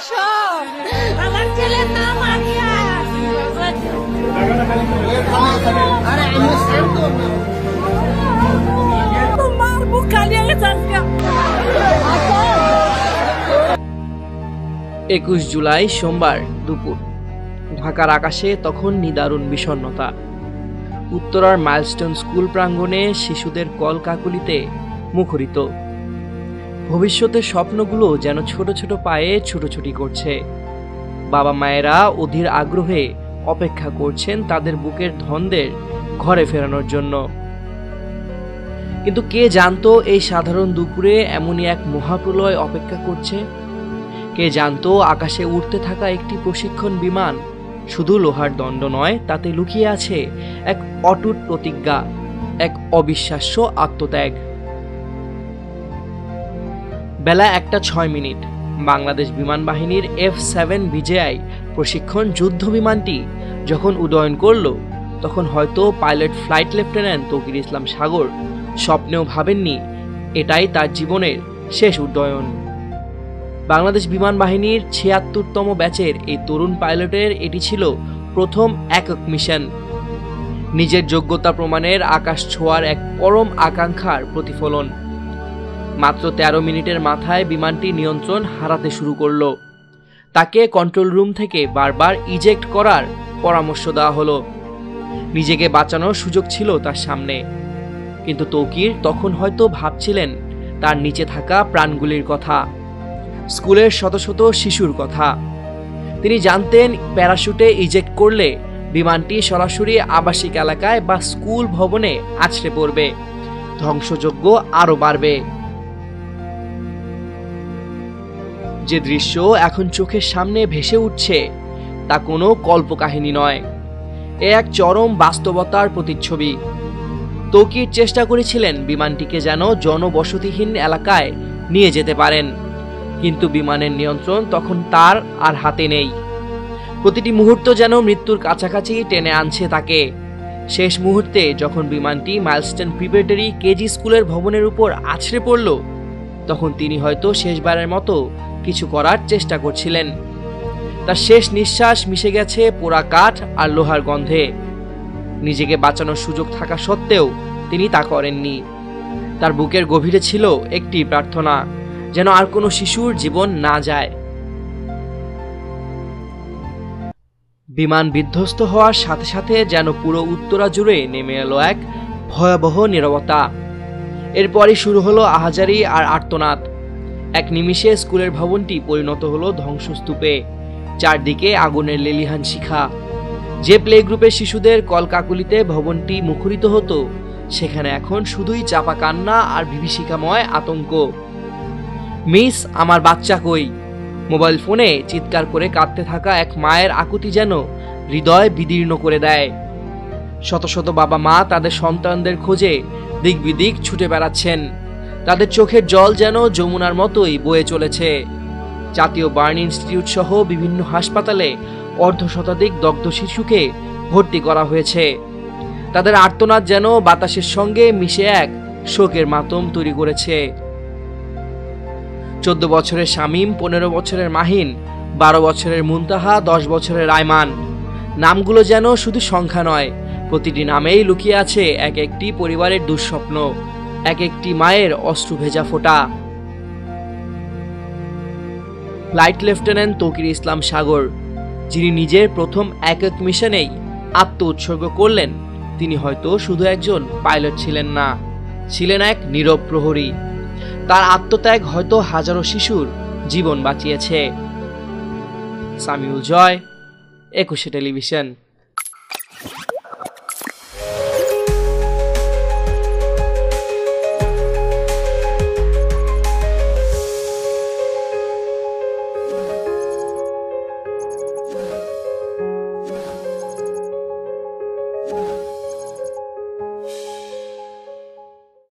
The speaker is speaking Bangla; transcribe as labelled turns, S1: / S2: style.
S1: আসো, আমার ছেলের নাম আনিয়া। তোমার বুক খালি হয়ে যাচ্ছে।
S2: 21 জুলাই সোমবার দুপুর ঢাকার আকাশে তখন নিদারুণ বিষণ্ণতা। উত্তরার মাইলস্টোন স্কুল প্রাঙ্গণে শিশুদের কলকাকলিতে মুখরিত। ভবিষ্যতের স্বপ্নগুলো যেন ছোট ছোট পায়ে ছুটোছুটি করছে। বাবা মায়েরা অধীর আগ্রহে অপেক্ষা করছেন তাদের বুকের ধনদের ঘরে ফেরানোর জন্য। কিন্তু কে জানতো এই সাধারণ দুপুরে এমনই এক মহাপ্রলয় অপেক্ষা করছে? কে জানতো আকাশে উড়তে থাকা একটি প্রশিক্ষণ বিমান শুধু লোহার দণ্ড নয়, তাতে লুকিয়ে আছে এক অটুট প্রতিজ্ঞা, এক অবিশ্বাস্য আত্মত্যাগ। বেলা 1:06। বাংলাদেশ বিমান বাহিনীর F-7 বিজেআই প্রশিক্ষণ যুদ্ধ বিমানটি যখন উড্ডয়ন করল, তখন হয়তো পাইলট ফ্লাইট লেফটেন্যান্ট তৌকির ইসলাম সাগর স্বপ্নেও ভাবেননি এটাই তার জীবনের শেষ উড্ডয়ন। বাংলাদেশ বিমান বাহিনীর ৭৬তম ব্যাচের এই তরুণ পাইলটের এটি ছিল প্রথম একক মিশন। নিজের যোগ্যতা প্রমাণের আকাশ ছোঁয়ার এক পরম আকাঙ্ক্ষার প্রতিফলন। মাত্র ১৩ মিনিটের মাথায় বিমানটি নিয়ন্ত্রণ হারাতে শুরু করলো। তাকে কন্ট্রোল রুম থেকে বারবার ইজেক্ট করার পরামর্শ দেওয়া হলো। নিজেকে বাঁচানোর সুযোগ ছিল তার সামনে, কিন্তু তৌকির তখন হয়তো ভাবছিলেন তার নিচে থাকা প্রাণগুলির কথা, স্কুলের শত শত শিশুর কথা। তিনি জানতেন প্যারাশুটে ইজেক্ট করলে বিমানটি সরাসরি আবাসিক এলাকায় বা স্কুল ভবনে আছড়ে পড়বে, ধ্বংসযজ্ঞ আরো বাড়বে। যে দৃশ্য এখন চোখের সামনে ভেসে উঠছে তা কোনো কল্পকাহিনী নয়, এ এক চরম বাস্তবতার প্রতিচ্ছবি। তৌকির চেষ্টা করেছিলেন বিমানটিকে যেন জনবসতিহীন এলাকায় নিয়ে যেতে পারেন, কিন্তু বিমানের নিয়ন্ত্রণ তখন তার আর হাতে নেই। প্রতিটি মুহূর্ত যেন মৃত্যুর কাছাকাছি টেনে আনছে তাকে। শেষ মুহূর্তে যখন বিমানটি মাইলস্টোন প্রিপারেটরি কেজি স্কুলের ভবনের উপর আছড়ে পড়ল, তখন তিনি হয়তো শেষবারের মতো কিছু করার চেষ্টা করছিলেন। তার শেষ নিঃশ্বাস মিশে গেছে পোড়া কাঠ আর লোহার গন্ধে। নিজেকে বাঁচানোর সুযোগ থাকা সত্ত্বেও তিনি তা করেননি। তার বুকের গভীরে ছিল একটি প্রার্থনা, যেন আর কোনো শিশুর জীবন না যায়। বিমান বিধ্বস্ত হওয়ার সাথে সাথে যেন পুরো উত্তরা জুড়ে নেমে এলো এক ভয়াবহ নীরবতা। এরপরই শুরু হলো আহাজারি আর আর্তনাদ। এক নিমিষে স্কুলের ভবনটি পরিণত হলো ধ্বংসস্তূপে। চারদিকে আগুনের লেলিহান শিখা। যে প্লে গ্রুপের শিশুদের কলকাকুলিতে ভবনটি মুখরিত হতো, সেখানে এখন শুধুই চাপা কান্না আর বিভীষিকাময় আতঙ্ক। মিস, আমার বাচ্চা কই? মোবাইল ফোনে চিৎকার করে কাঁদতে থাকা এক মায়ের আকুতি যেন হৃদয় বিদীর্ণ করে দেয়। শত শত বাবা মা তাদের সন্তানদের খোঁজে দিক বিদিক ছুটে বেড়াচ্ছেন। তাদের চোখের জল যেন যমুনার মতোই বয়ে চলেছে। জাতীয় বার্ন ইনস্টিটিউট সহ বিভিন্ন হাসপাতালে অর্ধশতাধিক দগ্ধ শিশুকে ভর্তি করা হয়েছে। তাদের আর্তনাদ যেন বাতাসের সঙ্গে মিশে এক শোকের মাতম তৈরি করেছে। 14 বছরের শামীম, 15 বছরের মাহিন, 12 বছরের মুনতাহা, 10 বছরের আয়মান। নামগুলো যেন শুধু সংখ্যা নয়, প্রতিটি নামেই লুকিয়ে আছে এক একটি পরিবারের দুঃস্বপ্ন, এক একটি মায়ের অশ্রু ভেজা ফোঁটা। ফ্লাইট লেফটেন্যান্ট তৌকির ইসলাম সাগর, যিনি নিজের প্রথম একক মিশনেই আত্ম উৎসর্গ করলেন, তিনি হয়তো শুধু একজন পাইলট ছিলেন না, ছিলেন এক নীরব প্রহরী। তার আত্মত্যাগ হয়তো হাজারো শিশুর জীবন বাঁচিয়েছে। সামিউল জয়, 21শে টেলিভিশন।